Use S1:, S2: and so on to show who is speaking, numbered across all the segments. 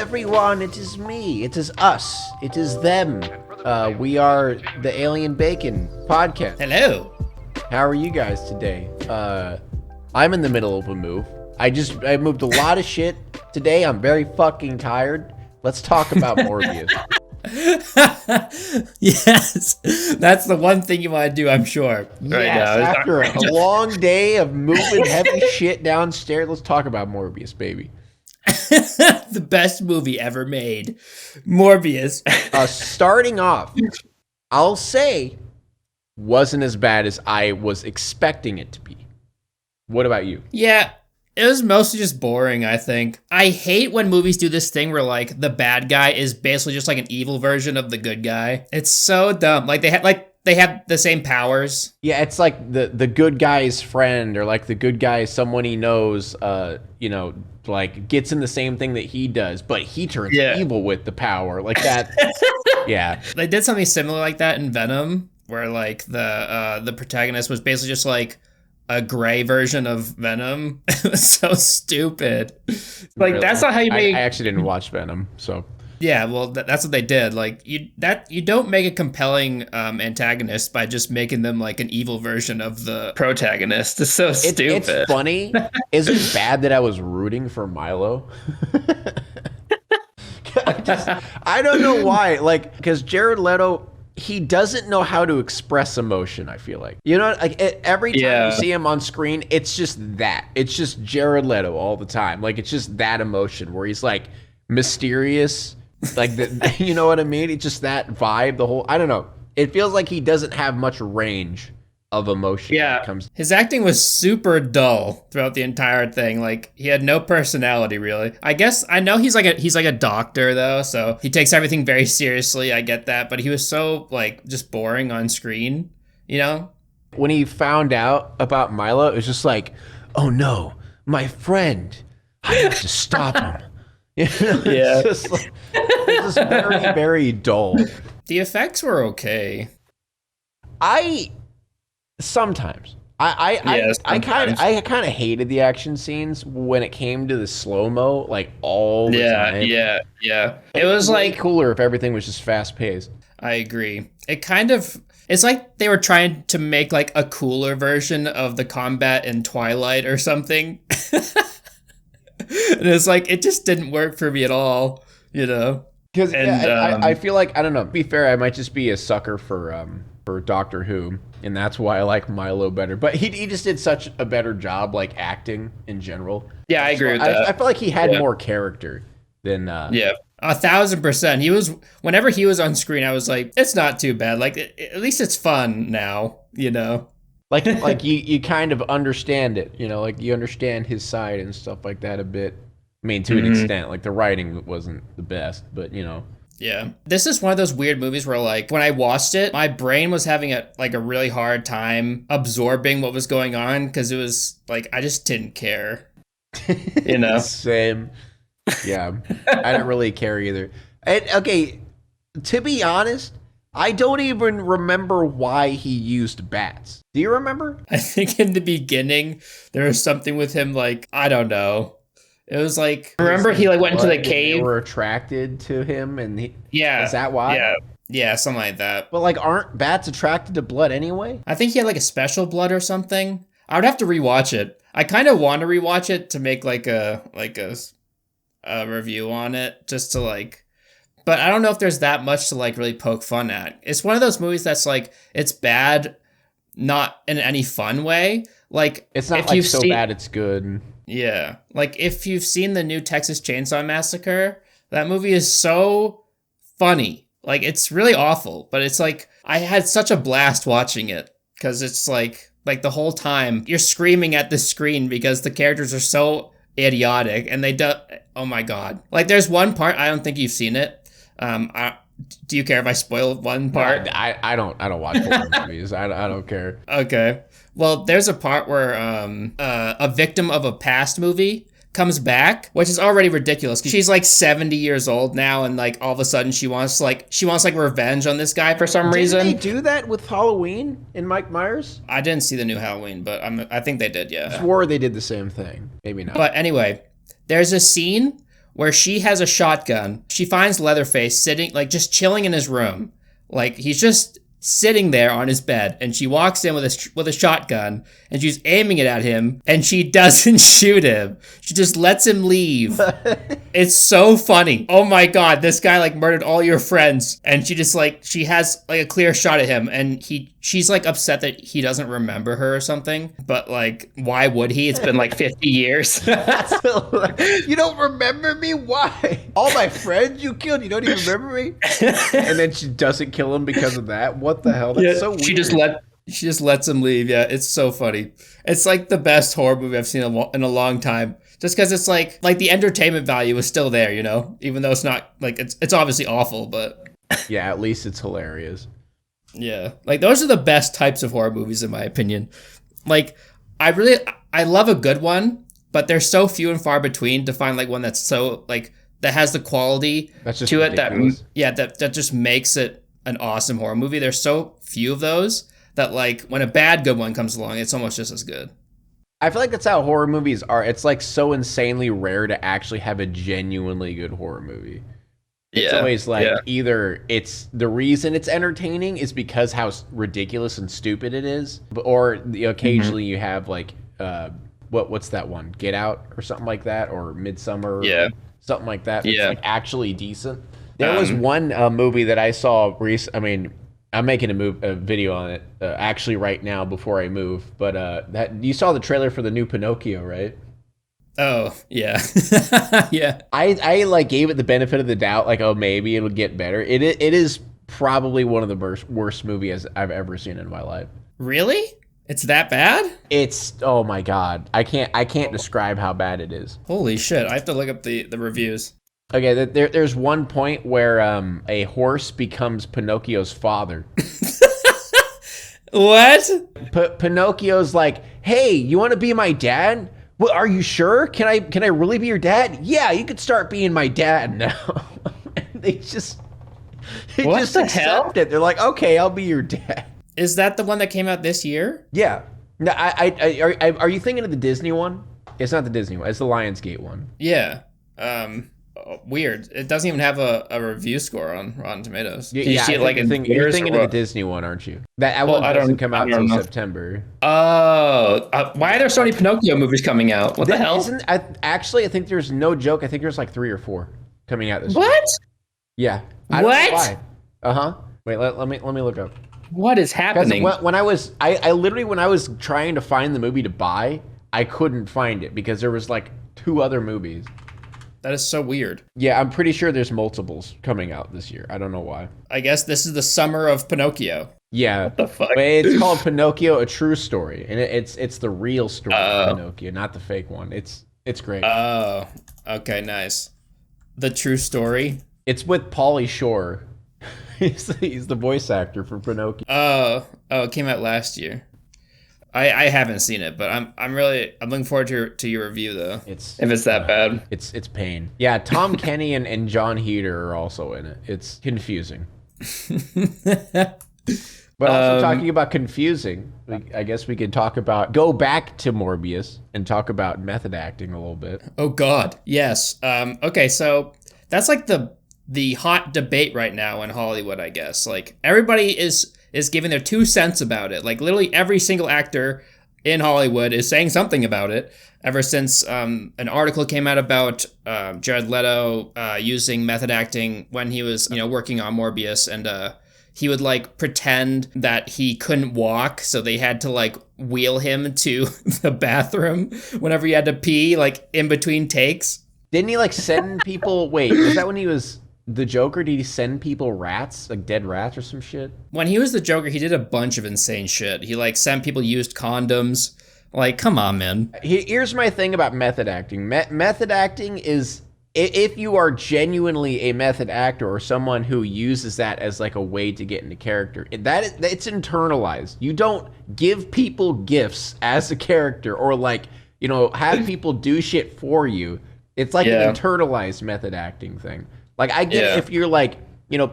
S1: everyone, it is me, it is us, it is them. We are the Alienbacon podcast.
S2: Hello.
S1: How are you guys today? I'm in the middle of a move. I moved a lot of shit today. I'm very fucking tired. Let's talk about Morbius.
S2: Yes, that's the one thing you want to do, I'm sure.
S1: Yes, after a long day of moving heavy shit downstairs, let's talk about Morbius, baby.
S2: The best movie ever made. Morbius.
S1: Starting off, I'll say, wasn't as bad as I was expecting it to be. What about you?
S2: Yeah, it was mostly just boring, I think. I hate when movies do this thing where, like, the bad guy is basically just like an evil version of the good guy. It's so dumb. Like, they have the same powers.
S1: Yeah, it's like the good guy's friend, or like the good guy is someone he knows, like gets in the same thing that he does, but he turns evil with the power. Like that. Yeah.
S2: They did something similar like that in Venom, where like the protagonist was basically just like a gray version of Venom. It was so stupid. Like, really? That's not how you make.
S1: I actually didn't watch Venom, so.
S2: Yeah, well, that's what they did. Like, you don't make a compelling antagonist by just making them like an evil version of the protagonist. It's so stupid.
S1: It's funny. Is it bad that I was rooting for Milo? I don't know why. Like, because Jared Leto, he doesn't know how to express emotion, I feel like. You know, like every time you see him on screen, it's just that. It's just Jared Leto all the time. Like, it's just that emotion where he's like mysterious. Like, you know what I mean? It's just that vibe, I don't know. It feels like he doesn't have much range of emotion.
S2: Yeah, his acting was super dull throughout the entire thing. Like, he had no personality, really. I know he's like a doctor, though, so he takes everything very seriously. I get that, but he was so, like, just boring on screen, you know?
S1: When he found out about Milo, it was just like, oh no, my friend, I have to stop him. You know,
S2: yeah.
S1: It's just very, very dull.
S2: The effects were okay.
S1: Sometimes. I kind of hated the action scenes when it came to the slow-mo, like all the time.
S2: Yeah. It was like
S1: cooler if everything was just fast-paced.
S2: I agree. It's like they were trying to make like a cooler version of the combat in Twilight or something. And it's like, it just didn't work for me at all, you know?
S1: Because I feel like, I don't know, to be fair, I might just be a sucker for Doctor Who, and that's why I like Milo better. But he just did such a better job, like, acting in general.
S2: Yeah, I agree with that.
S1: I feel like he had more character than...
S2: Yeah, 1,000%. Whenever he was on screen, I was like, it's not too bad. Like, at least it's fun now, you know?
S1: Like you kind of understand it, you know, like you understand his side and stuff like that a bit. I mean, to an extent, like the writing wasn't the best, but you know.
S2: Yeah. This is one of those weird movies where, like, when I watched it, my brain was having a really hard time absorbing what was going on, because it was like, I just didn't care. You know?
S1: Same. Yeah. I didn't really care either. And okay, to be honest, I don't even remember why he used bats. Do you remember?
S2: I think in the beginning, there was something with him, like, I don't know. It was like, remember he like went into the cave?
S1: They were attracted to him, and
S2: is
S1: that why?
S2: Yeah, something like that.
S1: But like, aren't bats attracted to blood anyway?
S2: I think he had like a special blood or something. I would have to rewatch it. I kind of want to rewatch it to make like a review on it, just to like. But I don't know if there's that much to like really poke fun at. It's one of those movies that's like, it's bad, not in any fun way. Like,
S1: it's not like so bad it's good.
S2: Yeah. Like, if you've seen the new Texas Chainsaw Massacre, that movie is so funny. Like, it's really awful, but it's like, I had such a blast watching it, because it's like the whole time you're screaming at the screen because the characters are so idiotic, and oh my God. Like, there's one part, I don't think you've seen it. Do you care if I spoil one part?
S1: No, I don't watch horror movies. I don't care.
S2: Okay. Well, there's a part where a victim of a past movie comes back, which is already ridiculous. She's like 70 years old now, and like all of a sudden she wants revenge on this guy for some reason.
S1: Did they do that with Halloween in Mike Myers?
S2: I didn't see the new Halloween, but I think they did, yeah.
S1: I swore they did the same thing. Maybe not.
S2: But anyway, there's a scene where she has a shotgun. She finds Leatherface sitting, like, just chilling in his room. Like, he's just sitting there on his bed, and she walks in with a shotgun, and she's aiming it at him, and she doesn't shoot him. She just lets him leave. It's so funny. Oh my god, this guy like murdered all your friends, and she just like, she has like a clear shot at him, and she's like upset that he doesn't remember her or something, but like, why would he? It's been like 50 years.
S1: You don't remember me? Why? All my friends you killed, you don't even remember me? And then she doesn't kill him because of that? What the hell? That's so weird.
S2: She just lets him leave. Yeah, it's so funny. It's like the best horror movie I've seen in a long time. Just because it's like the entertainment value is still there, you know? Even though it's not, like, it's obviously awful, but...
S1: Yeah, at least it's hilarious.
S2: Yeah. Like, those are the best types of horror movies, in my opinion. Like, I love a good one, but they're so few and far between to find, like, one that's so, like, that has the quality to it that just makes it an awesome horror movie. There's so few of those that, like, when a bad good one comes along, it's almost just as good.
S1: I feel like that's how horror movies are. It's like so insanely rare to actually have a genuinely good horror movie. It's always like either it's the reason it's entertaining is because how ridiculous and stupid it is, or occasionally you have like what's that one? Get Out or something like that, or Midsummer, or something like that. It's like actually decent. There was one movie that I saw recently. I mean, I'm making a video on it actually right now before I move. But that you saw the trailer for the new Pinocchio, right?
S2: Oh yeah, yeah.
S1: I like gave it the benefit of the doubt, like, oh, maybe it'll get better. It is probably one of the worst movies I've ever seen in my life.
S2: Really? It's that bad?
S1: It's, oh my god, I can't describe how bad it is.
S2: Holy shit! I have to look up the reviews.
S1: Okay, there's one point where a horse becomes Pinocchio's father.
S2: What?
S1: Pinocchio's like, hey, you want to be my dad? Well, are you sure? Can I really be your dad? Yeah, you could start being my dad now. And they just accept it. They're like, okay, I'll be your dad.
S2: Is that the one that came out this year?
S1: Yeah. No, are you thinking of the Disney one? It's not the Disney one. It's the Lionsgate one.
S2: Yeah. Weird. It doesn't even have a review score on Rotten Tomatoes.
S1: You see it like you're thinking of the Disney one, aren't you? That one doesn't come out until September.
S2: Oh, why are there so many Pinocchio movies coming out? What the hell?
S1: I think there's no joke. I think there's like 3 or 4 coming out this year.
S2: What?
S1: Yeah. I don't know why. Wait, let me look up.
S2: What is happening?
S1: When I was trying to find the movie to buy, I couldn't find it because there was like 2 other movies.
S2: That is so weird.
S1: Yeah, I'm pretty sure there's multiples coming out this year. I don't know why.
S2: I guess this is the summer of Pinocchio.
S1: Yeah.
S2: What the fuck?
S1: But it's called Pinocchio, a True Story. And it's the real story of Pinocchio, not the fake one. It's great.
S2: Oh, okay, nice. The True Story?
S1: It's with Pauly Shore. He's the voice actor for Pinocchio.
S2: Oh, it came out last year. I haven't seen it, but I'm looking forward to your review though. If it's that bad.
S1: It's pain. Yeah, Tom Kenny and John Heder are also in it. It's confusing. But also talking about confusing, I guess we could go back to Morbius and talk about method acting a little bit.
S2: Oh God, yes. Okay, so that's like the hot debate right now in Hollywood, I guess. Like everybody is giving their 2 cents about it. Like literally every single actor in Hollywood is saying something about it ever since an article came out about Jared Leto using method acting when he was working on Morbius, and he would like pretend that he couldn't walk, so they had to like wheel him to the bathroom whenever he had to pee, like in between takes.
S1: Didn't he like send people wait, was that when he was the Joker? Did he send people rats, like dead rats or some shit?
S2: When he was the Joker, he did a bunch of insane shit. He like sent people used condoms. Like, come on, man.
S1: Here's my thing about method acting. Method acting is, if you are genuinely a method actor or someone who uses that as like a way to get into character, it's internalized. You don't give people gifts as a character or like, have people do shit for you. It's like an internalized method acting thing. Like, I get if you're like,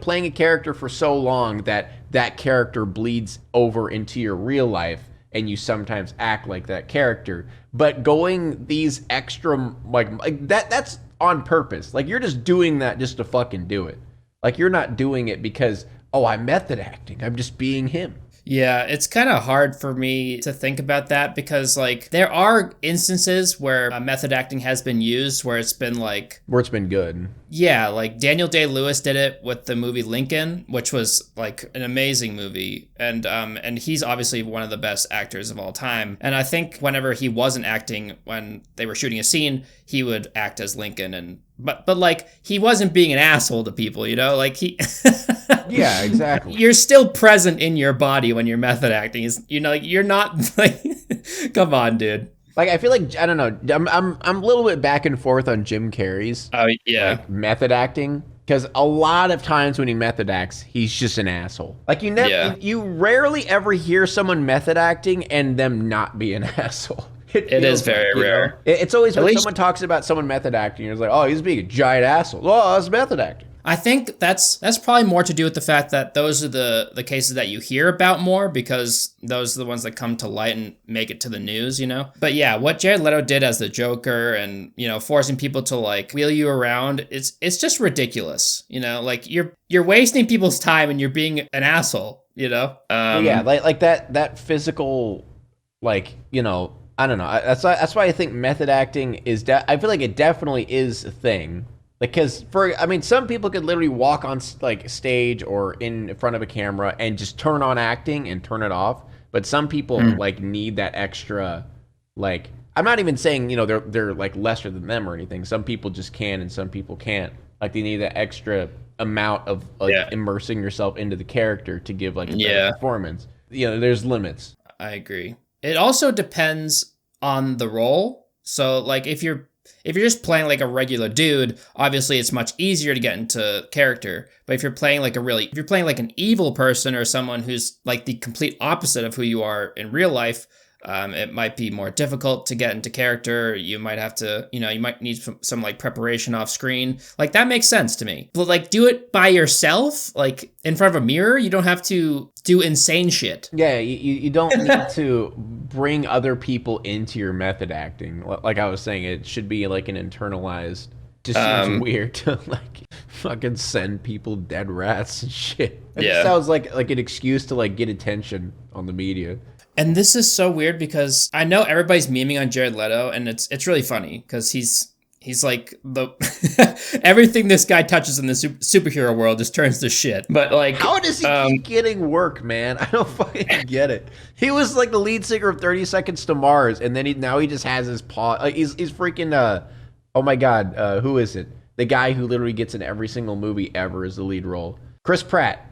S1: playing a character for so long that character bleeds over into your real life and you sometimes act like that character. But going these extra, like that's on purpose. Like, you're just doing that just to fucking do it. Like, you're not doing it because, oh, I'm method acting. I'm just being him.
S2: Yeah, it's kind of hard for me to think about that because, like, there are instances where method acting has been used where it's been like...
S1: Where it's been good.
S2: Yeah, like Daniel Day-Lewis did it with the movie Lincoln, which was like an amazing movie. And he's obviously one of the best actors of all time. And I think whenever he wasn't acting, when they were shooting a scene, he would act as Lincoln. And but like, he wasn't being an asshole to people, you know? Like, he...
S1: Yeah, exactly.
S2: You're still present in your body when you're method acting. You know, like, you're not like, come on, dude.
S1: Like, I feel like, I don't know, I'm a little bit back and forth on Jim Carrey's like, method acting, because a lot of times when he method acts, he's just an asshole. Like, you rarely ever hear someone method acting and them not be an asshole.
S2: It is very rare.
S1: It's always when someone talks about someone method acting, it's like, oh, he's being a giant asshole. Oh, that's method acting.
S2: I think that's probably more to do with the fact that those are the cases that you hear about more, because those are the ones that come to light and make it to the news, you know? But yeah, what Jared Leto did as the Joker and, you know, forcing people to like wheel you around, it's just ridiculous, you know? Like, you're wasting people's time and you're being an asshole, you know?
S1: Yeah, like that physical, like, you know, I don't know. That's why I think method acting is, I feel like it definitely is a thing. Because some people could literally walk on like stage or in front of a camera and just turn on acting and turn it off. But some people like need that extra, like, I'm not even saying, you know, they're like lesser than them or anything. Some people just can and some people can't. Like, they need that extra amount of like immersing yourself into the character to give like a better performance. You know, there's limits.
S2: I agree. It also depends on the role. So like, if you're just playing like a regular dude, obviously it's much easier to get into character. But if you're playing like an evil person or someone who's like the complete opposite of who you are in real life, it might be more difficult to get into character. You might have to, you know, you might need some like preparation off screen. Like, that makes sense to me. But like, do it by yourself, like in front of a mirror. You don't have to do insane shit.
S1: Yeah, you don't need to bring other people into your method acting. Like I was saying, it should be like an internalized. Just seems weird to like fucking send people dead rats and shit. It sounds like an excuse to like get attention on the media.
S2: And this is so weird because I know everybody's memeing on Jared Leto, and it's really funny because he's like the everything this guy touches in the superhero world just turns to shit. But like,
S1: how does he keep getting work, man? I don't fucking get it. He was like the lead singer of 30 Seconds to Mars, and then now he just has his paw. Like, he's freaking oh my god, who is it? The guy who literally gets in every single movie ever as the lead role. Chris Pratt.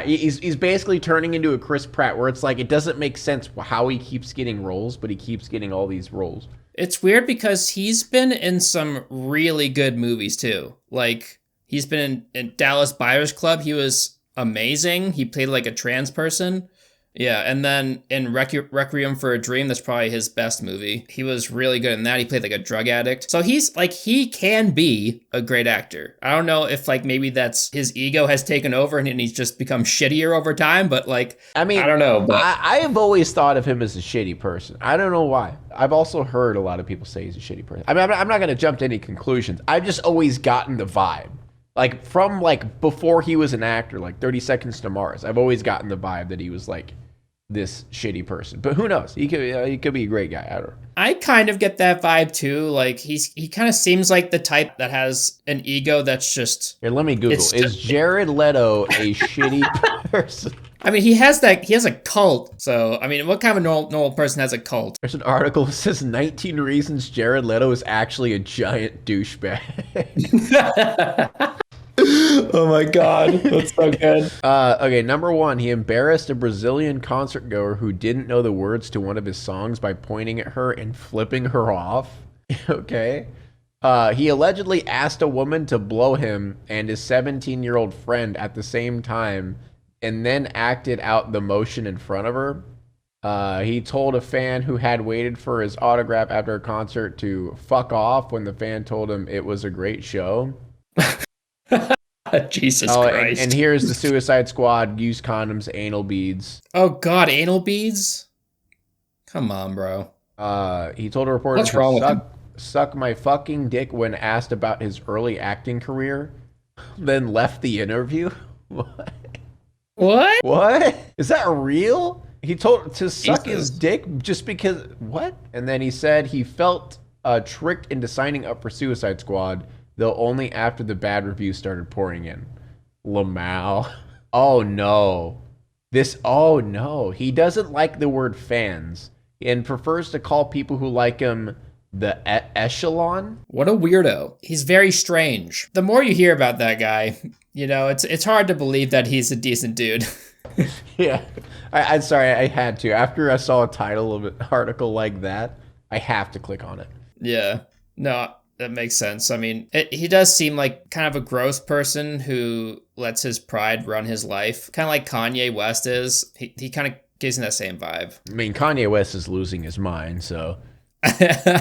S1: He's basically turning into a Chris Pratt, where it's like, it doesn't make sense how he keeps getting roles, but he keeps getting all these roles.
S2: It's weird because he's been in some really good movies too. Like, he's been in Dallas Buyers Club. He was amazing. He played like a trans person. Yeah, and then in Requiem for a Dream, that's probably his best movie. He was really good in that. He played like a drug addict. So he's like, he can be a great actor. I don't know if like maybe that's his ego has taken over and he's just become shittier over time, but like, I mean, I don't know. But
S1: I have always thought of him as a shitty person. I don't know why. I've also heard a lot of people say he's a shitty person. I mean, I'm not going to jump to any conclusions. I've just always gotten the vibe. Like, from like before he was an actor, like 30 Seconds to Mars, I've always gotten the vibe that he was like this shitty person. But who knows? He could be a great guy. I don't know.
S2: I kind of get that vibe too. Like, he kind of seems like the type that has an ego that's just...
S1: Here, let me Google. Is Jared Leto a shitty person?
S2: I mean, he has a cult. So, I mean, what kind of normal person has a cult?
S1: There's an article that says 19 reasons Jared Leto is actually a giant douchebag.
S2: Oh my god, that's so good.
S1: Okay, number 1, he embarrassed a Brazilian concert goer who didn't know the words to one of his songs by pointing at her and flipping her off. Okay. He allegedly asked a woman to blow him and his 17-year-old friend at the same time and then acted out the motion in front of her. He told a fan who had waited for his autograph after a concert to fuck off when the fan told him it was a great show.
S2: Jesus Christ.
S1: And here's the Suicide Squad, use condoms, anal beads.
S2: Oh god, anal beads? Come on, bro.
S1: He told a reporter
S2: what's wrong with him?
S1: suck my fucking dick when asked about his early acting career, then left the interview. What? What? Is that real? He told to suck his dick just because what? And then he said he felt tricked into signing up for Suicide Squad, though only after the bad reviews started pouring in. Lamau. Oh no. Oh no. He doesn't like the word fans and prefers to call people who like him the echelon.
S2: What a weirdo. He's very strange. The more you hear about that guy, you know, it's hard to believe that he's a decent dude.
S1: Yeah. I'm sorry, I had to. After I saw a title of an article like that, I have to click on it.
S2: Yeah. No, that makes sense. I mean, he does seem like kind of a gross person who lets his pride run his life. Kind of like Kanye West is. He kind of gives me that same vibe.
S1: I mean, Kanye West is losing his mind, so...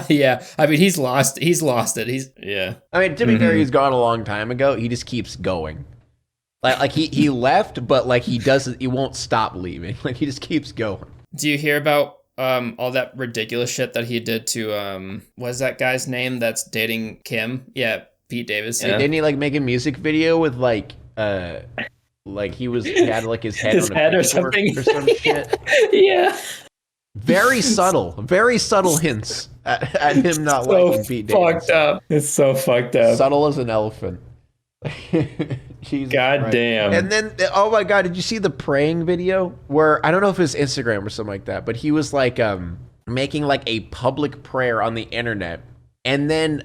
S2: Yeah, I mean, he's lost it. Yeah.
S1: I mean, to be fair, he's gone a long time ago. He just keeps going. Like he left, but like he won't stop leaving. Like he just keeps going.
S2: Do you hear about all that ridiculous shit that he did to what's that guy's name that's dating Kim? Yeah, Pete Davidson.
S1: Yeah. Didn't he like make a music video with like he had like his head on a
S3: head or something
S1: or some shit?
S3: Yeah.
S1: Very subtle hints at him not liking Pete Davidson.
S3: Fucked up. It's so fucked up.
S1: Subtle as an elephant.
S3: God damn.
S1: And then, oh my God, did you see the praying video? Where, I don't know if it was Instagram or something like that, but he was like making like a public prayer on the internet. And then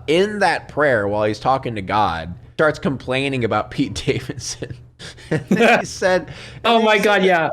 S1: in that prayer, while he's talking to God, starts complaining about Pete Davidson. And then he said...
S3: Oh my God, yeah.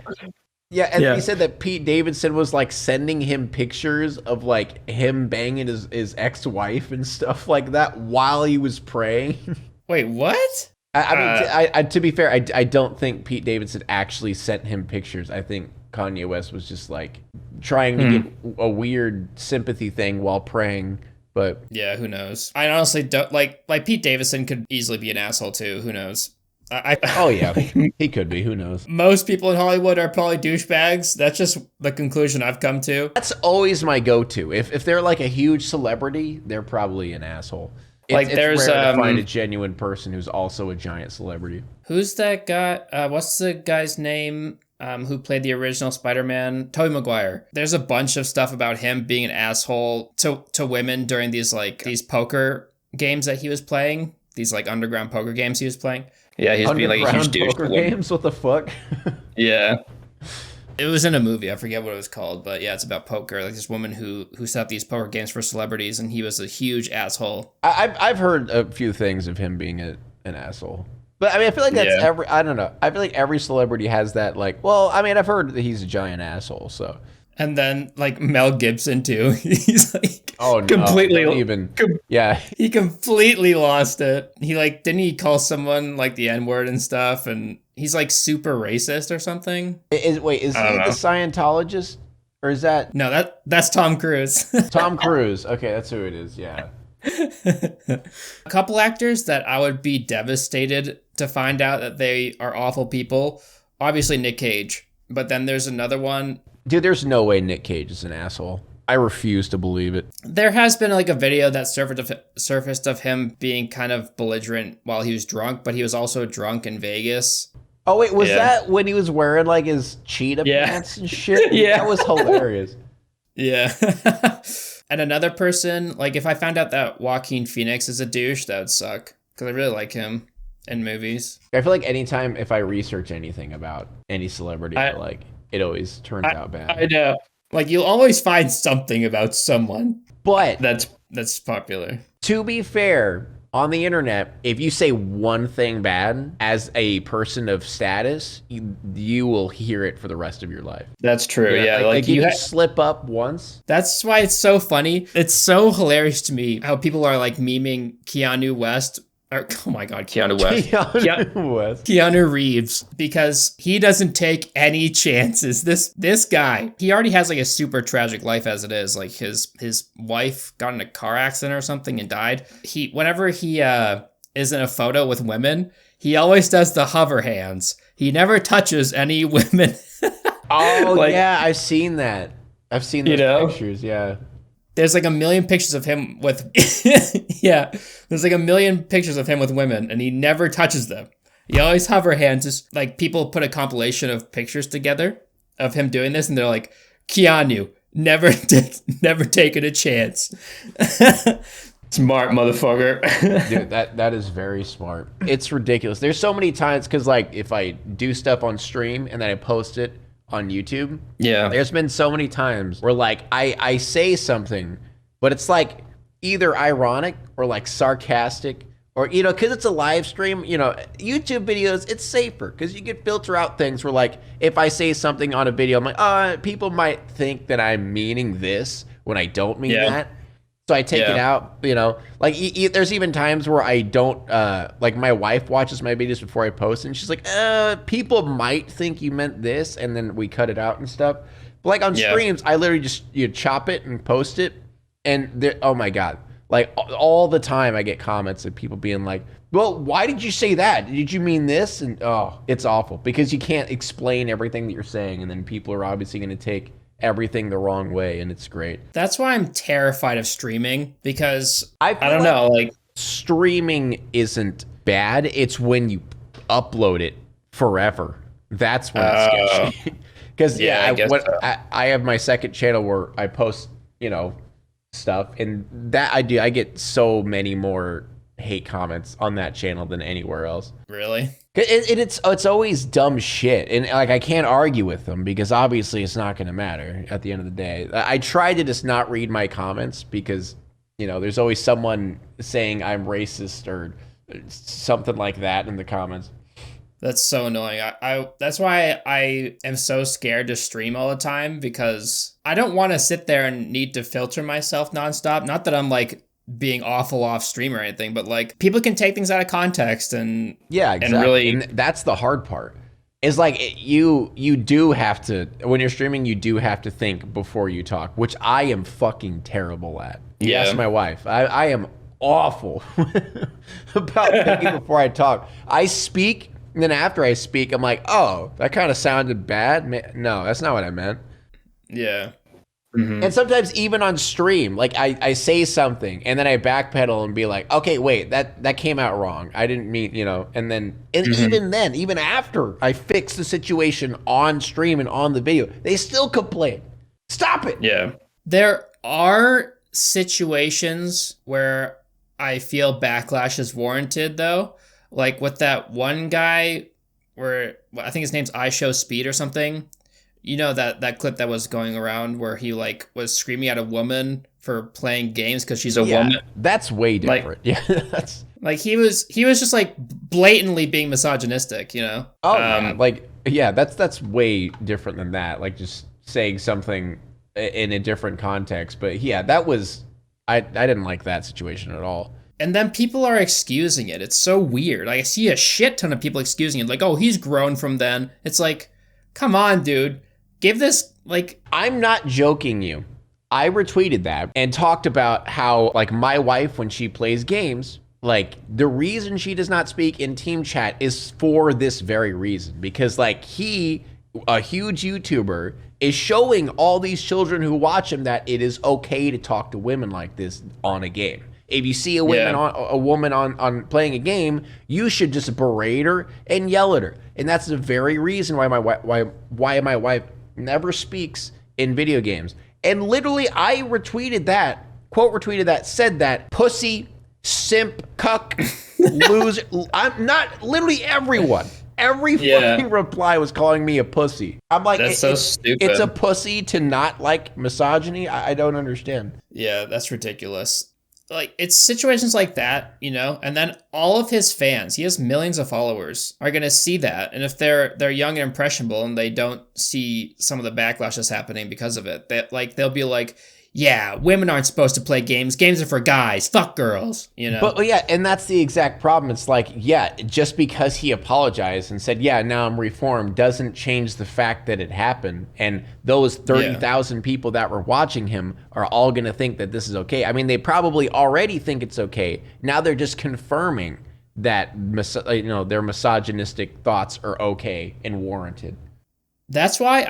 S1: Yeah, and he said that Pete Davidson was like sending him pictures of like him banging his ex-wife and stuff like that while he was praying.
S2: Wait, what?
S1: I mean, to be fair, I don't think Pete Davidson actually sent him pictures. I think Kanye West was just like trying to get a weird sympathy thing while praying. But
S2: yeah, who knows? I honestly don't like Pete Davidson could easily be an asshole too. Who knows?
S1: Oh yeah, he could be. Who knows?
S2: Most people in Hollywood are probably douchebags. That's just the conclusion I've come to.
S1: That's always my go-to. If they're like a huge celebrity, they're probably an asshole. It's
S2: there's
S1: rare to find a genuine person who's also a giant celebrity.
S2: Who's that guy? What's the guy's name? Who played the original Spider-Man? Tobey Maguire. There's a bunch of stuff about him being an asshole to women during these poker games that he was playing. These like underground poker games he was playing.
S3: Yeah, he's being like a huge douche.
S1: Poker games? What the fuck?
S3: Yeah.
S2: It was in a movie. I forget what it was called, but yeah, it's about poker. Like this woman who set up these poker games for celebrities, and he was a huge asshole.
S1: I've heard a few things of him being an asshole. But I mean, I feel like that's I don't know. I feel like every celebrity has that like, well, I mean, I've heard that he's a giant asshole, so.
S2: And then like Mel Gibson too. He's like
S3: completely
S2: he completely lost it. He like didn't he call someone like the N-word and stuff, and he's like super racist or something.
S1: Is he the Scientologist? Or is that
S2: that's Tom Cruise.
S1: Tom Cruise. Okay, that's who it is, yeah.
S2: A couple actors that I would be devastated to find out that they are awful people. Obviously Nick Cage. But then there's another one.
S1: Dude, there's no way Nick Cage is an asshole. I refuse to believe it.
S2: There has been like a video that surfaced of him being kind of belligerent while he was drunk, but he was also drunk in Vegas.
S1: Oh wait, was that when he was wearing like his cheetah pants and shit? Yeah, that was hilarious.
S2: Yeah. And another person, like if I found out that Joaquin Phoenix is a douche, that would suck because I really like him in movies.
S1: I feel like anytime if I research anything about any celebrity, it always turns out bad.
S3: I know.
S2: Like you'll always find something about someone,
S1: but
S2: that's popular.
S1: To be fair, on the internet, if you say one thing bad as a person of status, you will hear it for the rest of your life.
S3: That's true. Yeah,
S1: like you slip up once.
S2: That's why it's so funny. It's so hilarious to me how people are like memeing Keanu West. Oh my God,
S3: Keanu West.
S2: Keanu Reeves, because he doesn't take any chances. This guy, he already has like a super tragic life as it is. Like his wife got in a car accident or something and died. Whenever he is in a photo with women, he always does the hover hands. He never touches any women.
S1: Oh yeah, I've seen that. I've seen those pictures. Yeah.
S2: there's like a million pictures of him with yeah, there's like a million pictures of him with women, and he never touches them. He always hover hands. Just like people put a compilation of pictures together of him doing this, and they're like, Keanu never taken a chance.
S3: Smart motherfucker.
S1: Dude, that is very smart. It's ridiculous. There's so many times because like if I do stuff on stream and then I post it on YouTube, there's been so many times where like I say something, but it's like either ironic or like sarcastic, or because it's a live stream. YouTube videos, it's safer because you can filter out things where like if I say something on a video, I'm like, people might think that I'm meaning this when I don't mean that. So I take it out, like there's even times where I don't, like my wife watches my videos before I post and she's like, people might think you meant this, and then we cut it out and stuff. But like on streams, I literally just chop it and post it, and oh my God, like all the time I get comments of people being like, well, why did you say that? Did you mean this? And it's awful because you can't explain everything that you're saying, and then people are obviously going to take everything the wrong way, and it's great.
S2: That's why I'm terrified of streaming, because
S3: I don't know, like
S1: streaming isn't bad. It's when you upload it forever. That's when it's sketchy. Because I have my second channel where I post, stuff, and that I get so many more hate comments on that channel than anywhere else.
S2: Really?
S1: It's always dumb shit, and like I can't argue with them because obviously it's not going to matter at the end of the day. I try to just not read my comments because there's always someone saying I'm racist or something like that in the comments.
S2: That's so annoying. That's why I am so scared to stream all the time, because I don't want to sit there and need to filter myself nonstop. Not that I'm like being awful off stream or anything, but like people can take things out of context and
S1: exactly.
S2: And really,
S1: and that's the hard part. Is like you do have to, when you're streaming, you do have to think before you talk, which I am fucking terrible at. Yes, my wife. I am awful about thinking before I talk. I speak, and then after I speak, I'm like, oh, that kind of sounded bad. No, that's not what I meant.
S2: Yeah.
S1: Mm-hmm. And sometimes even on stream, like I say something and then I backpedal and be like, okay, wait, that came out wrong. I didn't mean, and then, even after I fix the situation on stream and on the video, they still complain. Stop it.
S3: Yeah.
S2: There are situations where I feel backlash is warranted though. Like with that one guy where I think his name's I Show Speed or something. That clip that was going around where he like was screaming at a woman for playing games because she's a woman.
S1: That's way different. That's
S2: like he was just like blatantly being misogynistic,
S1: that's way different than that. Like just saying something in a different context. But that was I didn't like that situation at all.
S2: And then people are excusing it. It's so weird. Like I see a shit ton of people excusing it. Like, oh, he's grown from then. It's like, come on, dude. Give this, like...
S1: I'm not joking you. I retweeted that and talked about how, like, my wife, when she plays games, like, the reason she does not speak in team chat is for this very reason. Because, like, he, a huge YouTuber, is showing all these children who watch him that it is okay to talk to women like this on a game. If you see a woman on playing a game, you should just berate her and yell at her. And that's the very reason why my wife never speaks in video games. And literally, I retweeted that, said that, pussy, simp, cuck, loser. I'm not, literally everyone. Every fucking reply was calling me a pussy. I'm like,
S3: that's so stupid.
S1: It's a pussy to not like misogyny? I don't understand.
S2: Yeah, that's ridiculous. Like, it's situations like that, and then all of his fans, he has millions of followers, are going to see that. And if they're young and impressionable and they don't see some of the backlash that's happening because of it, they'll be like, yeah, women aren't supposed to play games. Games are for guys. Fuck girls,
S1: But and that's the exact problem. It's like, just because he apologized and said, now I'm reformed, doesn't change the fact that it happened. And those 30,000 people that were watching him are all going to think that this is okay. I mean, they probably already think it's okay. Now they're just confirming that, their misogynistic thoughts are okay and warranted.
S2: That's why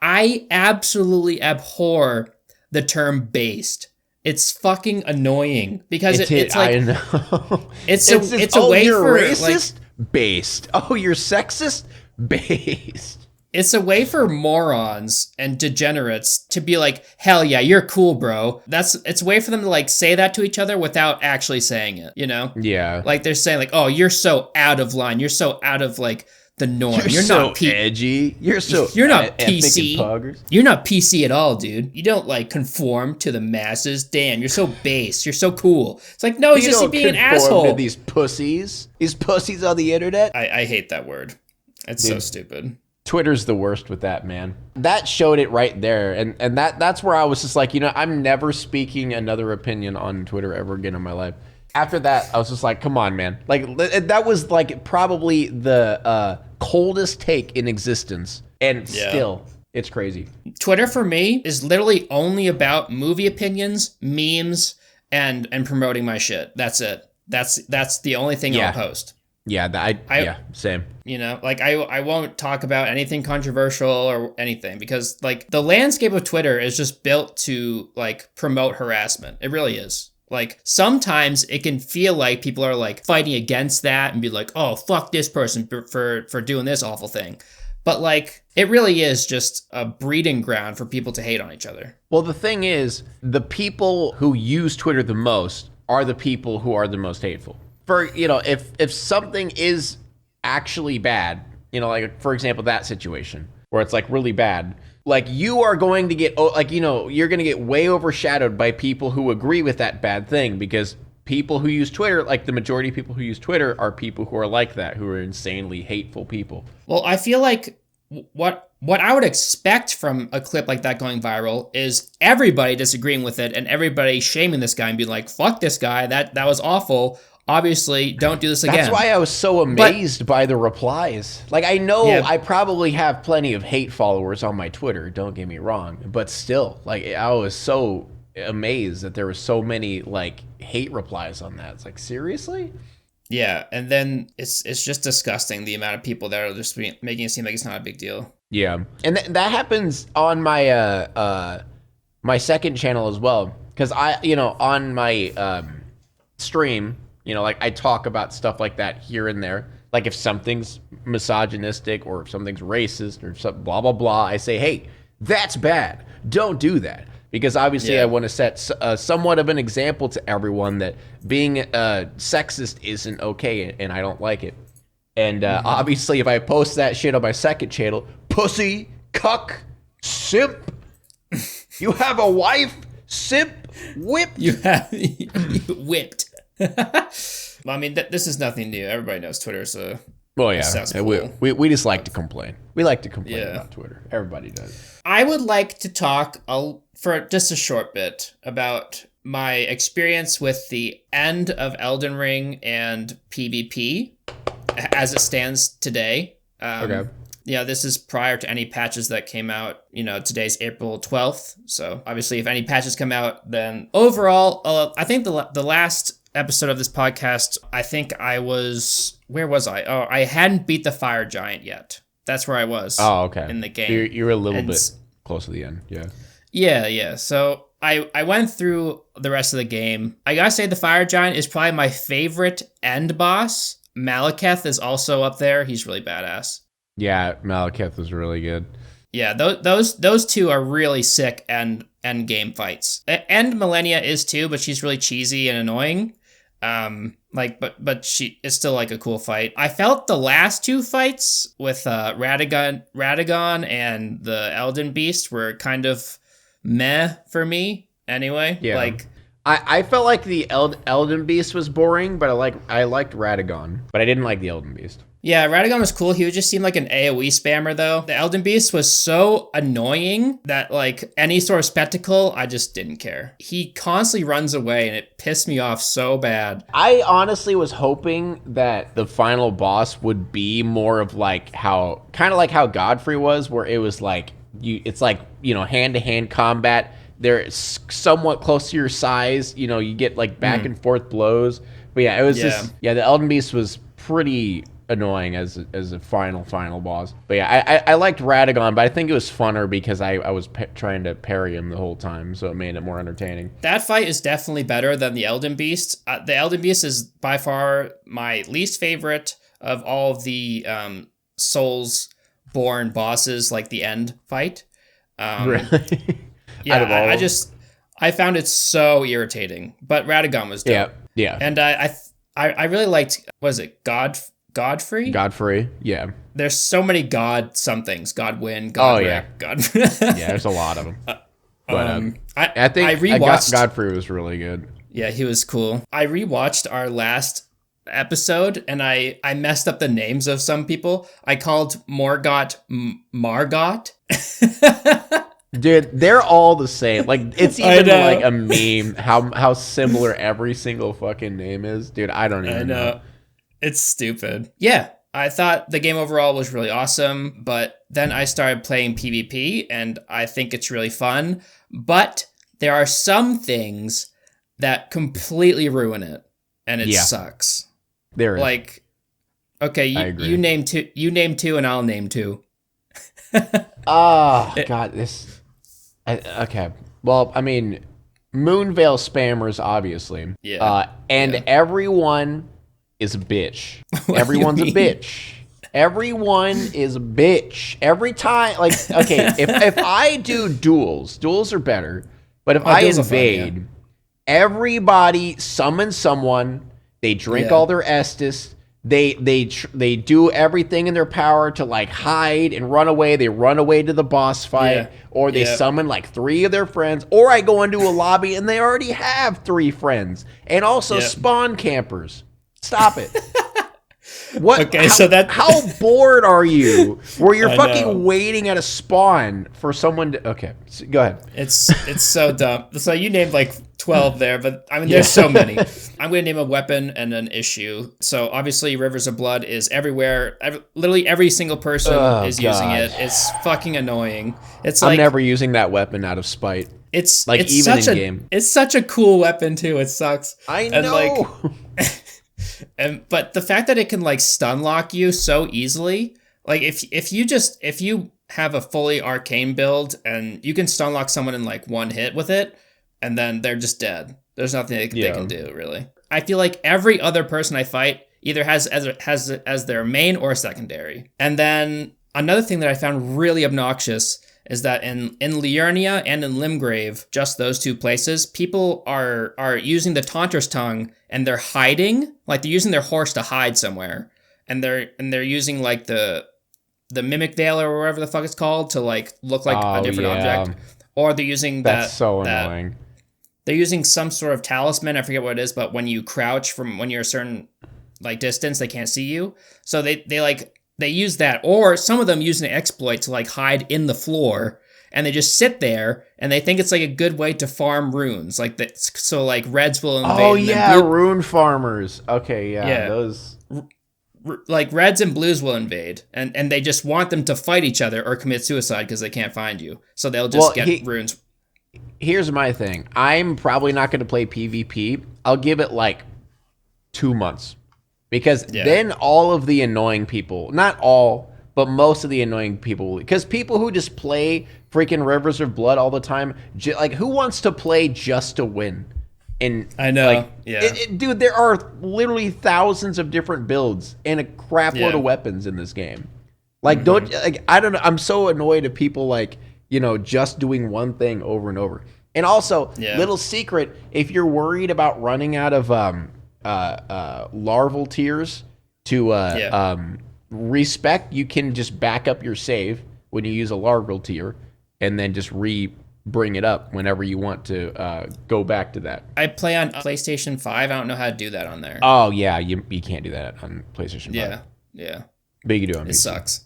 S2: I absolutely abhor the term based. It's fucking annoying because it's like
S1: I know.
S2: it's a way
S1: you're
S2: for
S1: racist? Based. Oh, you're sexist? Based.
S2: It's a way for morons and degenerates to be like, hell yeah, you're cool, bro. It's a way for them to like say that to each other without actually saying it, you know?
S1: Yeah.
S2: Like they're saying like, oh, you're so out of line. You're so out of like the norm.
S1: You're so
S2: not
S1: edgy. You're
S2: not
S1: epic
S2: PC.
S1: and poggers.
S2: You're not PC at all, dude. You don't like conform to the masses. Damn, you're so base. You're so cool. It's like, no, he's just being an asshole.
S1: To these pussies on the internet.
S2: I hate that word. It's so stupid.
S1: Twitter's the worst with that, man. That showed it right there. And that's where I was just like, I'm never speaking another opinion on Twitter ever again in my life. After that, I was just like, come on, man. Like, that was like probably the coldest take in existence. And still, it's crazy.
S2: Twitter for me is literally only about movie opinions, memes, and promoting my shit. That's it. That's the only thing I'll post.
S1: Yeah, same.
S2: Like I won't talk about anything controversial or anything because like the landscape of Twitter is just built to like promote harassment. It really is. Like sometimes it can feel like people are like fighting against that and be like, oh, fuck this person for doing this awful thing. But like it really is just a breeding ground for people to hate on each other.
S1: Well, the thing is, the people who use Twitter the most are the people who are the most hateful. For, if something is actually bad, like, for example, that situation where it's like really bad, like you are going to get, you're going to get way overshadowed by people who agree with that bad thing because people who use Twitter, like the majority of people who use Twitter are people who are like that, who are insanely hateful people.
S2: Well, I feel like what I would expect from a clip like that going viral is everybody disagreeing with it and everybody shaming this guy and being like, fuck this guy, that was awful. Obviously, don't do this again.
S1: That's why I was so amazed by the replies. Like, I know I probably have plenty of hate followers on my Twitter, don't get me wrong. But still, like, I was so amazed that there were so many, like, hate replies on that. It's like, seriously?
S2: Yeah, and then it's just disgusting, the amount of people that are just making it seem like it's not a big deal.
S1: Yeah, and that happens on my my second channel as well. Because on my stream... like I talk about stuff like that here and there. Like if something's misogynistic or if something's racist or something, blah, blah, blah, I say, hey, that's bad. Don't do that. Because obviously I want to set somewhat of an example to everyone that being sexist isn't okay and I don't like it. And obviously if I post that shit on my second channel, pussy, cuck, simp, you have a wife, simp, whipped.
S2: You have whipped. Well, I mean, this is nothing new. Everybody knows Twitter's a cesspool.
S1: We just like to complain. We like to complain about Twitter. Everybody does.
S2: I would like to talk for just a short bit about my experience with the end of Elden Ring and PvP as it stands today.
S1: Okay.
S2: Yeah, this is prior to any patches that came out. Today's April 12th. So obviously if any patches come out, then overall, I think the last episode of this podcast, I think where was I? Oh, I hadn't beat the fire giant yet. That's where I was.
S1: Oh, okay.
S2: In the game.
S1: You're a little bit close to the end. Yeah.
S2: Yeah. So I went through the rest of the game. I gotta say the fire giant is probably my favorite end boss. Malekith is also up there. He's really badass.
S1: Yeah, Malekith was really good.
S2: Yeah, those two are really sick end game fights. And Millennia is too, but she's really cheesy and annoying. But she is still like a cool fight. I felt the last two fights with Radagon and the Elden Beast were kind of meh for me. Anyway,
S1: yeah. I felt like the Elden Beast was boring, but I liked Radagon, but I didn't like the Elden Beast.
S2: Yeah, Radagon was cool. He would just seem like an AoE spammer, though. The Elden Beast was so annoying that, like, any sort of spectacle, I just didn't care. He constantly runs away, and it pissed me off so bad.
S1: I honestly was hoping that the final boss would be more of kind of like how Godfrey was, where it was like, it's like, hand-to-hand combat. They're somewhat close to your size. You get like back and forth blows. But yeah, it was the Elden Beast was pretty annoying as a final boss. But yeah, I liked Radagon, but I think it was funner because I was trying to parry him the whole time, so it made it more entertaining.
S2: That fight is definitely better than the Elden Beast. The Elden Beast is by far my least favorite of all of the Souls-born bosses, like the end fight.
S1: Really?
S2: Yeah, I found it so irritating, but Radagon was dope.
S1: Yeah.
S2: And I really liked, was it Godfrey?
S1: Godfrey, yeah.
S2: There's so many God somethings. Godwin, God.
S1: Yeah.
S2: God.
S1: Yeah, there's a lot of them. But I think
S2: I rewatched.
S1: Godfrey was really good.
S2: Yeah, he was cool. I rewatched our last episode and I messed up the names of some people. I called Morgott Margot.
S1: Dude, they're all the same. Like, it's even like a meme how similar every single fucking name is. Dude, I don't even know.
S2: It's stupid. Yeah, I thought the game overall was really awesome, but then I started playing PvP, and I think it's really fun. But there are some things that completely ruin it, and it sucks.
S1: There is.
S2: Like, okay, you name two, and I'll name two.
S1: Oh, God, this... okay. Well, I mean, Moonveil spammers, obviously.
S2: Yeah.
S1: Everyone is a bitch. Everyone's a bitch. Everyone is a bitch. Every time, like, okay, if I do duels are better, but if I invade, everybody summons someone, they drink all their Estus, they do everything in their power to like hide and run away. They run away to the boss fight, or they summon like 3 of their friends, or I go into a lobby and they already have 3 friends, and also spawn campers. Stop it. What?
S2: Okay, so
S1: how bored are you? Where you're fucking waiting at a spawn for someone to... Okay, so go ahead.
S2: It's so dumb. So you named like 12 there, but I mean, there's so many. I'm going to name a weapon and an issue. So obviously Rivers of Blood is everywhere. Literally every single person is using it. It's fucking annoying. It's like...
S1: I'm never using that weapon out of spite.
S2: It's
S1: like, even in game.
S2: It's such a cool weapon too. It sucks.
S1: I know.
S2: But the fact that it can like stun lock you so easily, like if you have a fully arcane build and you can stun lock someone in like one hit with it, and then they're just dead. There's nothing they can do really. I feel like every other person I fight either has as their main or secondary. And then another thing that I found really obnoxious is that in Liurnia and in Limgrave, just those 2 places, people are using the Taunter's Tongue and they're hiding, like they're using their horse to hide somewhere, and they're using like the Mimic Veil or whatever the fuck it's called to like look like a different object, or they're using
S1: that's so annoying.
S2: They're using some sort of talisman, I forget what it is, but when you crouch from when you're a certain like distance, they can't see you. So they use that, or some of them use an exploit to like hide in the floor, and they just sit there and they think it's like a good way to farm runes, like that. So like reds will invade.
S1: Oh yeah, rune farmers. Okay, yeah. Those
S2: like reds and blues will invade, and they just want them to fight each other or commit suicide because they can't find you. So they'll just get runes.
S1: Here's my thing. I'm probably not going to play PvP. I'll give it like 2 months. Because then all of the annoying people, not all, but most of the annoying people, because people who just play freaking Rivers of Blood all the time, like, who wants to play just to win? And
S2: I know,
S1: like, dude, there are literally thousands of different builds and a crap load of weapons in this game. Like, I don't know, I'm so annoyed at people, like, you know, just doing one thing over and over. And also, little secret, if you're worried about running out of larval tears to respec, you can just back up your save when you use a larval tier and then just bring it up whenever you want to go back to that.
S2: I play on PlayStation 5. I don't know how to do that on there.
S1: Oh yeah, you can't do that on PlayStation 5.
S2: Yeah.
S1: But you can do it on PC.
S2: It sucks.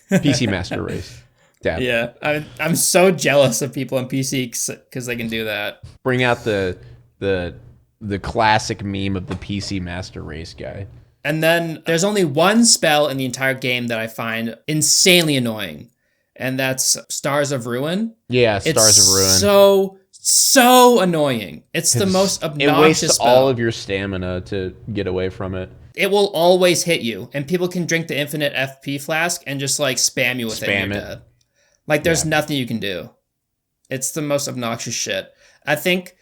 S1: PC Master Race. Damn.
S2: Yeah, I'm so jealous of people on PC because they can do that.
S1: Bring out the classic meme of the PC Master Race guy.
S2: And then there's only one spell in the entire game that I find insanely annoying, and that's Stars of Ruin.
S1: Yeah, Stars of Ruin.
S2: So annoying. It's the most obnoxious
S1: It wastes
S2: spell.
S1: all of your stamina to get away from it.
S2: It will always hit you, and people can drink the infinite FP flask and just like spam you with it. And you're dead. Like there's nothing you can do. It's the most obnoxious shit. I think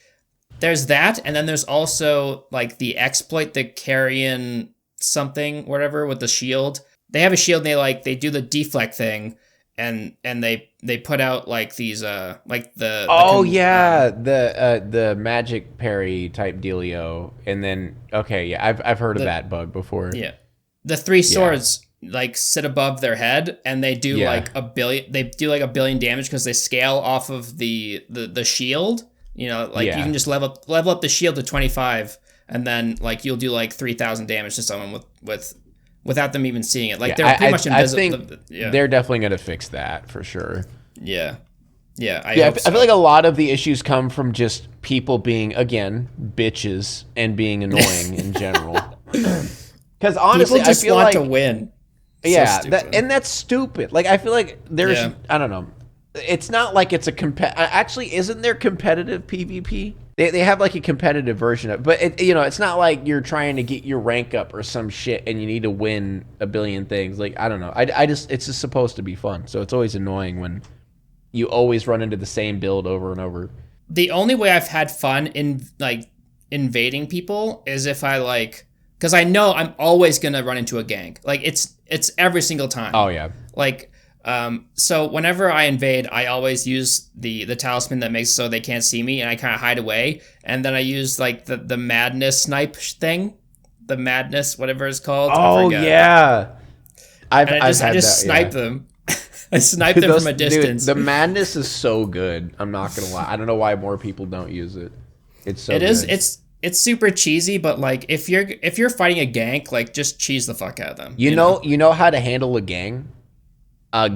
S2: there's that, and then there's also like the exploit, the carrion something, whatever, with the shield. They have a shield, and they do the deflect thing, and they put out like these like the
S1: the magic parry type dealio, and then I've heard of that bug before.
S2: Yeah, the 3 swords like sit above their head, and they do like a billion. They do like a billion damage because they scale off of the shield. You know, like you can just level up the shield to 25, and then like you'll do like 3,000 damage to someone without them even seeing it. Like they're pretty much invisible.
S1: I think they're definitely going to fix that for sure.
S2: Yeah.
S1: I feel like a lot of the issues come from just people being, again, bitches and being annoying in general. Because honestly,
S2: people just
S1: I feel
S2: want
S1: like,
S2: to win.
S1: Yeah, that's stupid. Like I feel like there's, I don't know. It's not like it's actually, isn't there competitive PvP? They have like a competitive version of it, but it's not like you're trying to get your rank up or some shit and you need to win a billion things. Like, I don't know. It's just supposed to be fun. So it's always annoying when you always run into the same build over and over.
S2: The only way I've had fun in like invading people is if I like, because I know I'm always going to run into a gank. Like it's every single time.
S1: Oh yeah.
S2: Like, so whenever I invade, I always use the talisman that makes so they can't see me, and I kind of hide away. And then I use like the madness snipe thing, the madness, whatever it's called.
S1: Oh yeah. I just
S2: snipe them. I snipe them from a distance.
S1: Dude, the madness is so good. I'm not gonna lie. I don't know why more people don't use it. It's so.
S2: It's super cheesy, but like if you're fighting a gank, like just cheese the fuck out of them.
S1: You know how to handle a gang.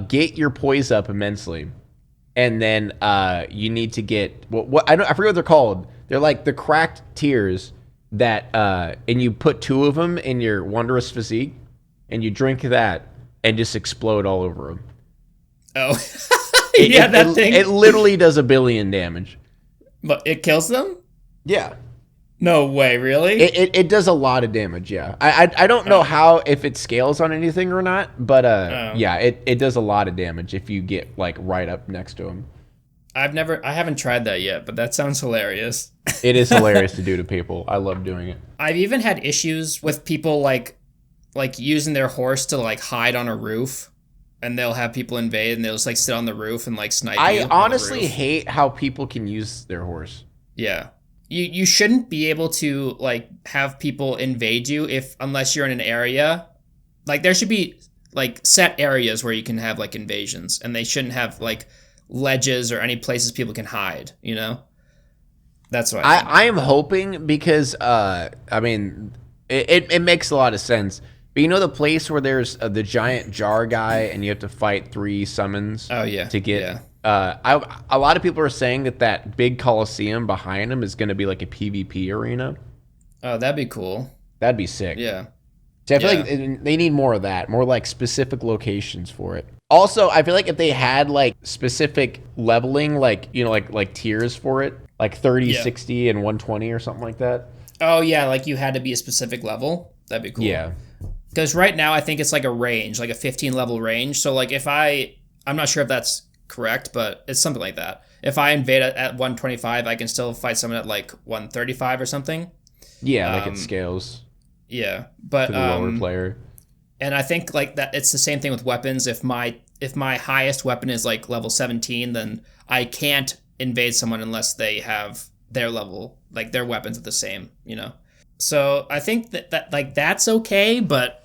S1: Get your poise up immensely, and then you need to get I forget what they're called. They're like the cracked tears that and you put 2 of them in your wondrous physique, and you drink that and just explode all over them.
S2: Oh, that thing.
S1: It literally does a billion damage.
S2: But it kills them?
S1: Yeah.
S2: No way, really?
S1: It does a lot of damage, yeah. I don't know if it scales on anything or not, but yeah, it does a lot of damage if you get like right up next to him.
S2: I haven't tried that yet, but that sounds hilarious.
S1: It is hilarious to do to people. I love doing it.
S2: I've even had issues with people like using their horse to like hide on a roof, and they'll have people invade and they'll just like sit on the roof and like snipe you.
S1: I honestly hate how people can use their horse.
S2: Yeah. You shouldn't be able to like have people invade you unless you're in an area. Like there should be like set areas where you can have like invasions, and they shouldn't have like ledges or any places people can hide, you know? That's what
S1: I am hoping, because I mean it makes a lot of sense. But you know the place where there's the giant jar guy and you have to fight 3 summons to get a lot of people are saying that big Coliseum behind him is going to be like a PvP arena.
S2: Oh, that'd be cool.
S1: That'd be sick.
S2: Yeah.
S1: See, I feel like they need more of that, more like specific locations for it. Also, I feel like if they had like specific leveling, like, like tiers for it, like 30, 60, and 120 or something like that.
S2: Oh, yeah, like you had to be a specific level. That'd be cool.
S1: Yeah.
S2: Because right now I think it's like a range, like a 15 level range. So like I'm not sure if that's correct, but it's something like that. If I invade at 125, I can still fight someone at like 135 or something.
S1: Yeah, like it scales.
S2: Yeah, but
S1: to the lower player.
S2: And I think like that it's the same thing with weapons. If my highest weapon is like level 17, then I can't invade someone unless they have their level, like their weapons are the same, you know. So I think that like that's okay, but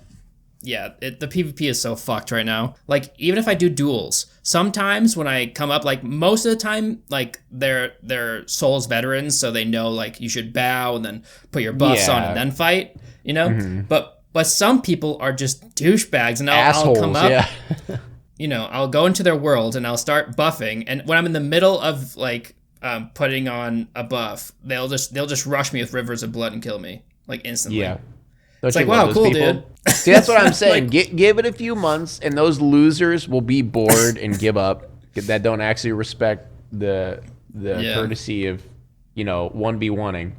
S2: yeah, the PvP is so fucked right now. Like, even if I do duels, sometimes when I come up, like, most of the time, like, they're Souls veterans, so they know, like, you should bow and then put your buffs on and then fight, you know? Mm-hmm. But some people are just douchebags, and I'll come up, you know, I'll go into their world, and I'll start buffing, and when I'm in the middle of, like, putting on a buff, they'll just rush me with rivers of blood and kill me, like, instantly. Yeah.
S1: It's like, wow, cool, people? Dude. See, that's what I'm saying. Like, give it a few months, and those losers will be bored and give up, that don't actually respect the courtesy of, 1v1ing.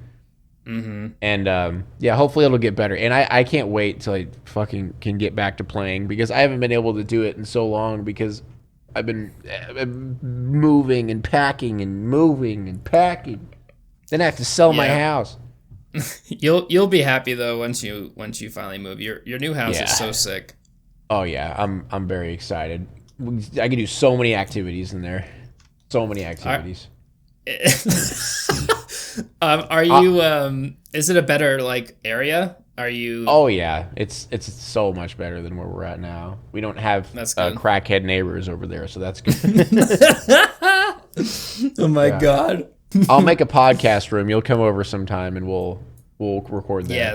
S1: And yeah, hopefully it'll get better. And I can't wait till I fucking can get back to playing, because I haven't been able to do it in so long, because I've been moving and packing and moving and packing. Then I have to sell my house.
S2: You'll be happy though once you finally move. Your new house is so sick.
S1: Oh yeah, I'm very excited. I can do so many activities in there. So many activities.
S2: Are you is it a better like area? Are you
S1: Oh yeah, it's so much better than where we're at now. We don't have crackhead neighbors over there, so that's good.
S2: Oh my god.
S1: I'll make a podcast room. You'll come over sometime and we'll record there.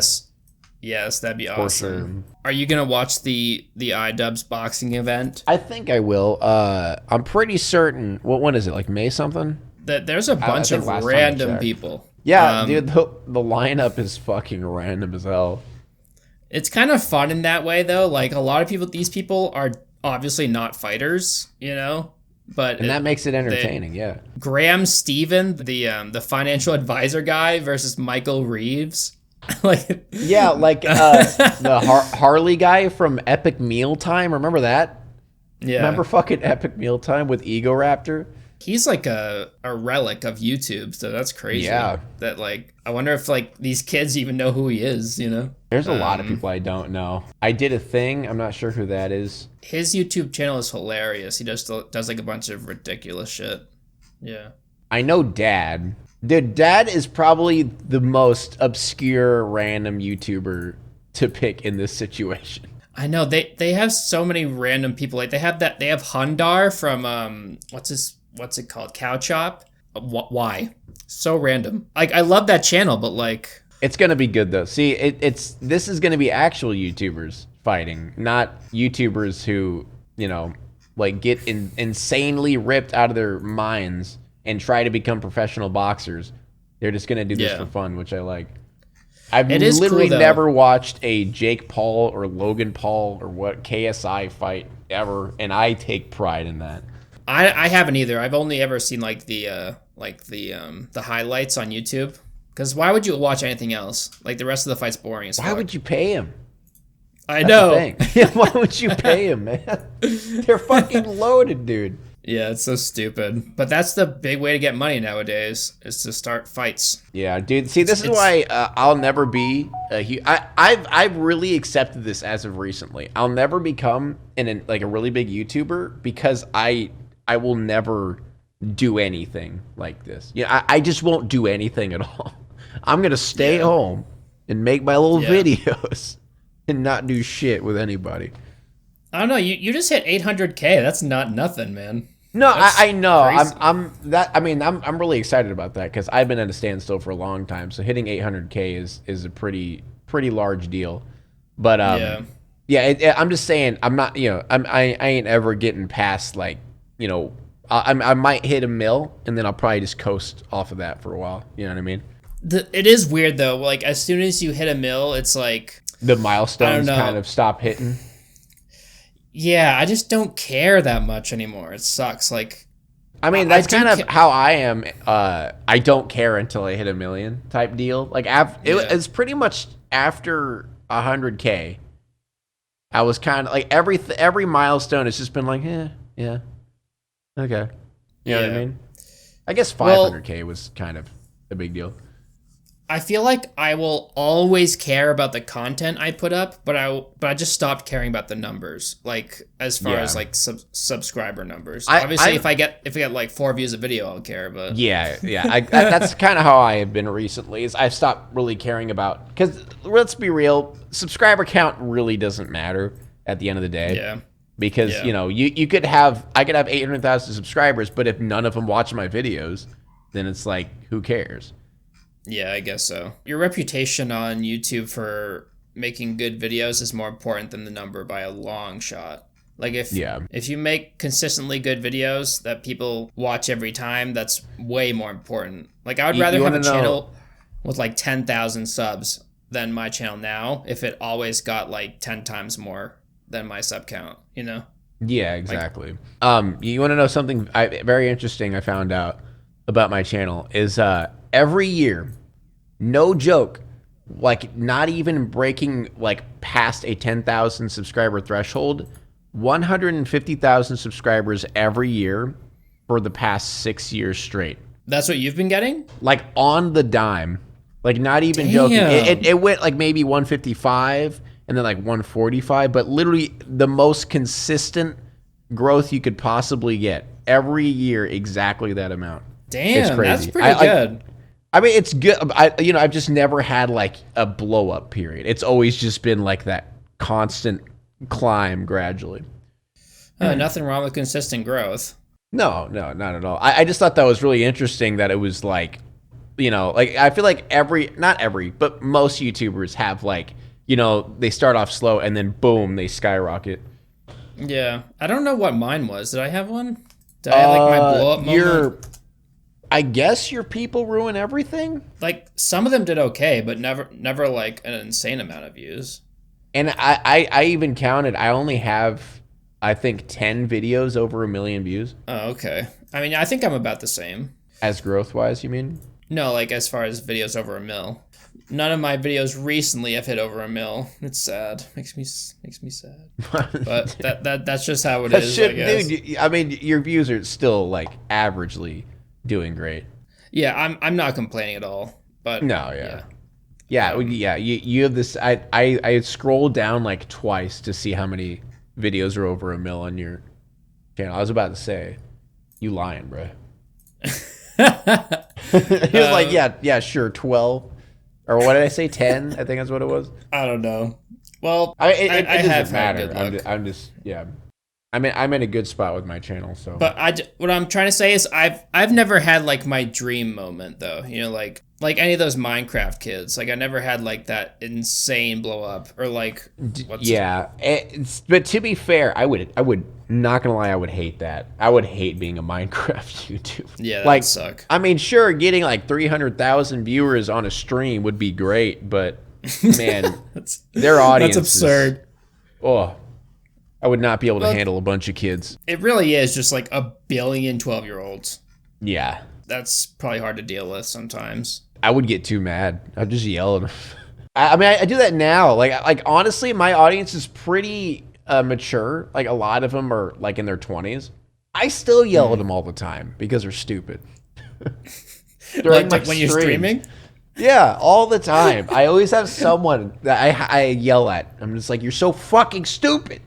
S2: Yes, that'd be awesome. Sure. Are you gonna watch the iDubbbz boxing event?
S1: I think I will. I'm pretty certain. When is it? Like May something?
S2: There's a bunch of random people.
S1: Yeah, dude, the lineup is fucking random as hell.
S2: It's kind of fun in that way, though. Like, a lot of people, these people are obviously not fighters, you know?
S1: And that makes it entertaining, yeah.
S2: Graham Stephan, the financial advisor guy, versus Michael Reeves. Like,
S1: yeah, like the Harley guy from Epic Mealtime. Remember that?
S2: Yeah.
S1: Remember fucking Epic Mealtime with Ego Raptor?
S2: He's like a relic of YouTube, so that's crazy.
S1: Yeah.
S2: That like, I wonder if like these kids even know who he is, you know?
S1: There's a lot of people I don't know. I did a thing. I'm not sure who that is.
S2: His YouTube channel is hilarious. He does like a bunch of ridiculous shit. Yeah.
S1: I know Dad. Dude, Dad is probably the most obscure random YouTuber to pick in this situation.
S2: I know they have so many random people. Like they have Hundar from what's it called? Cow Chop. Why? So random. Like I love that channel, but like
S1: it's gonna be good though. See, this is gonna be actual YouTubers fighting, not YouTubers who, you know, like get insanely ripped out of their minds and try to become professional boxers. They're just gonna do this for fun, which I like. I've literally never watched a Jake Paul or Logan Paul or what KSI fight ever, and I take pride in that.
S2: I haven't either. I've only ever seen like the highlights on YouTube. Because why would you watch anything else? Like the rest of the fight's boring as fuck.
S1: Why would you pay him?
S2: I know.
S1: Yeah, why would you pay him, man? They're fucking loaded, dude.
S2: Yeah, it's so stupid. But that's the big way to get money nowadays, is to start fights.
S1: Yeah, dude. See, this is why I'll never be I've really accepted this as of recently. I'll never become like a really big YouTuber because I will never do anything like this. Yeah, I just won't do anything at all. I'm gonna stay home and make my little videos and not do shit with anybody.
S2: I don't know. You just hit 800K. That's not nothing, man.
S1: No, I know. I'm really excited about that because I've been at a standstill for a long time. So hitting 800K is a pretty large deal. But I'm just saying I'm not. You know, I ain't ever getting past like, you know, I might hit a mil and then I'll probably just coast off of that for a while. You know what I mean?
S2: It is weird though. Like as soon as you hit a mil, it's like
S1: the milestones kind of stop hitting.
S2: Yeah, I just don't care that much anymore. It sucks. Like,
S1: I mean, that's kind of how I am. I don't care until I hit a million type deal. Like, it's pretty much after 100K. I was kind of like every milestone has just been like, yeah, okay. You know what I mean? I guess 500K was kind of a big deal.
S2: I feel like I will always care about the content I put up, but I just stopped caring about the numbers. Like as far as like subscriber numbers. Obviously, if I get like 4 views a video, I'll care. But
S1: that's kind of how I have been recently. Is I've stopped really caring about, because let's be real, subscriber count really doesn't matter at the end of the day.
S2: Yeah.
S1: Because you know I could have 800,000 subscribers, but if none of them watch my videos, then it's like, who cares?
S2: Yeah, I guess so. Your reputation on YouTube for making good videos is more important than the number by a long shot. Like if you make consistently good videos that people watch every time, that's way more important. Like I would rather have a channel with like 10,000 subs than my channel now if it always got like 10 times more than my sub count, you know?
S1: Yeah, exactly. You want to know something very interesting I found out about my channel is every year no joke, like not even breaking like past a 10,000 subscriber threshold, 150,000 subscribers every year for the past 6 years straight.
S2: That's what you've been getting?
S1: Like on the dime. Like not even
S2: Damn.
S1: joking. It went like maybe 155 and then like 145, but literally the most consistent growth you could possibly get every year, exactly that amount.
S2: Damn,
S1: it's crazy.
S2: that's pretty good.
S1: I mean, it's good. I've just never had like a blow up period. It's always just been like that constant climb gradually.
S2: Nothing wrong with consistent growth.
S1: No, not at all. I just thought that was really interesting that it was like, like I feel like not every, but most YouTubers have like, they start off slow and then boom, they skyrocket.
S2: Yeah. I don't know what mine was. Did I have one? Did I have like my blow up moment?
S1: I guess your people ruin everything.
S2: Like some of them did okay, but never like an insane amount of views.
S1: And I even counted, I only have, I think 10 videos over 1 million views.
S2: Oh, okay. I mean, I think I'm about the same.
S1: As growth wise, you mean?
S2: No, like as far as videos over 1 mil. None of my videos recently have hit over 1 mil. It's sad. Makes me sad. But that's just how it is. I guess.
S1: Dude, I mean, your views are still like averagely doing great.
S2: Yeah, I'm not complaining at all. But
S1: no, yeah. You have this. I scrolled down like twice to see how many videos are over 1 mil on your channel. I was about to say, you lying, bro. He was like, yeah, sure, 12. Or what did I say, 10? I think that's what it was.
S2: I don't know. Well,
S1: it
S2: I
S1: doesn't
S2: have
S1: matter.
S2: good
S1: I'm just, yeah. I'm in a good spot with my channel, so.
S2: But what I'm trying to say is I've never had like my dream moment though. Like any of those Minecraft kids. Like I never had like that insane blow up or like.
S1: But to be fair, I would not gonna lie, I would hate that. I would hate being a Minecraft YouTuber.
S2: Yeah, that
S1: like,
S2: would suck.
S1: I mean, sure, getting like 300,000 viewers on a stream would be great, but man, their audience.
S2: That's absurd.
S1: I would not be able to handle a bunch of kids.
S2: It really is just like 1 billion 12-year-olds.
S1: Yeah.
S2: That's probably hard to deal with sometimes.
S1: I would get too mad. I'd just yell at them. I mean, I do that now. Like honestly, my audience is pretty mature. Like a lot of them are like in their 20s. I still yell at them all the time because they're stupid.
S2: like when you're streaming?
S1: Yeah, all the time. I always have someone that I yell at. I'm just like, you're so fucking stupid.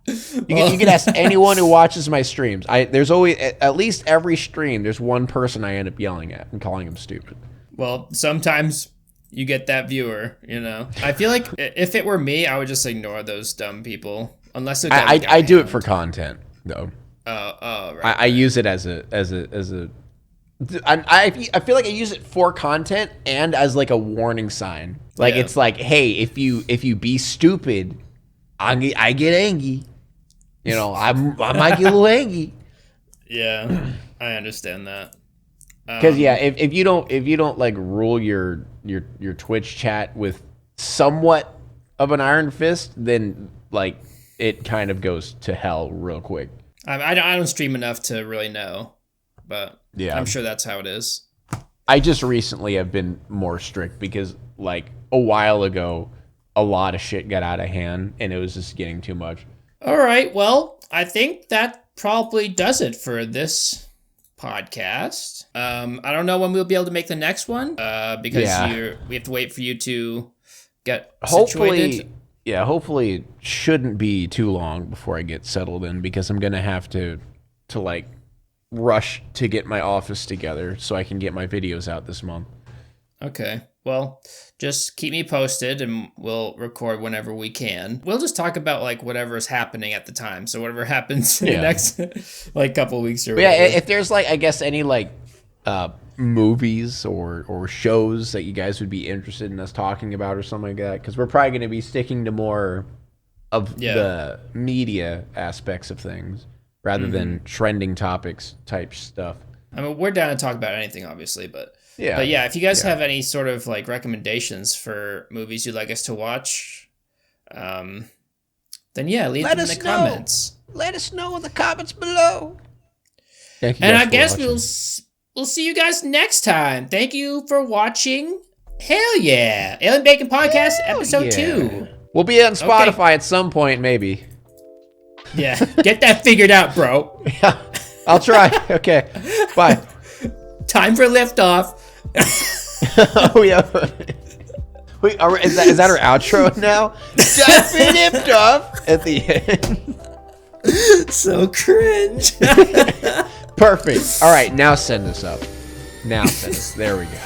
S1: You can ask anyone who watches my streams. There's always, at least every stream, there's one person I end up yelling at and calling him stupid.
S2: Well, sometimes you get that viewer, I feel like if it were me, I would just ignore those dumb people. Unless they're
S1: I do it for content, though.
S2: Oh, right.
S1: I use it as a I feel like I use it for content and as like a warning sign. Like it's like, hey, if you be stupid, I get angry. I might get a little angry.
S2: Yeah, I understand that.
S1: Because if you don't like rule your Twitch chat with somewhat of an iron fist, then like it kind of goes to hell real quick.
S2: I don't stream enough to really know, but
S1: yeah,
S2: I'm sure that's how it is.
S1: I just recently have been more strict because like a while ago, a lot of shit got out of hand and it was just getting too much.
S2: All right, well, I think that probably does it for this podcast. I don't know when we'll be able to make the next one because we have to wait for you to get situated.
S1: Hopefully it shouldn't be too long before I get settled in because I'm going to have to like rush to get my office together so I can get my videos out this month.
S2: Okay. Well, just keep me posted and we'll record whenever we can. We'll just talk about like whatever's happening at the time. So whatever happens in the next like couple weeks or whatever.
S1: Yeah, if there's like I guess any like movies or shows that you guys would be interested in us talking about or something like that, because we're probably going to be sticking to more of the media aspects of things rather than trending topics type stuff.
S2: I mean, we're down to talk about anything, obviously, but if you guys have any sort of like recommendations for movies you'd like us to watch, then leave them in the comments.
S1: Let us know in the comments below.
S2: And I guess we'll we'll see you guys next time. Thank you for watching. Hell yeah. Alienbacon Podcast, episode 2.
S1: We'll be on Spotify at some point, maybe.
S2: Yeah, get that figured out, bro.
S1: Yeah, I'll try. Okay, bye.
S2: Time for liftoff.
S1: Oh, yeah. Wait, is that our outro now? Time for liftoff at the end.
S2: So cringe.
S1: Perfect. All right, now send us up. Now send us. There we go.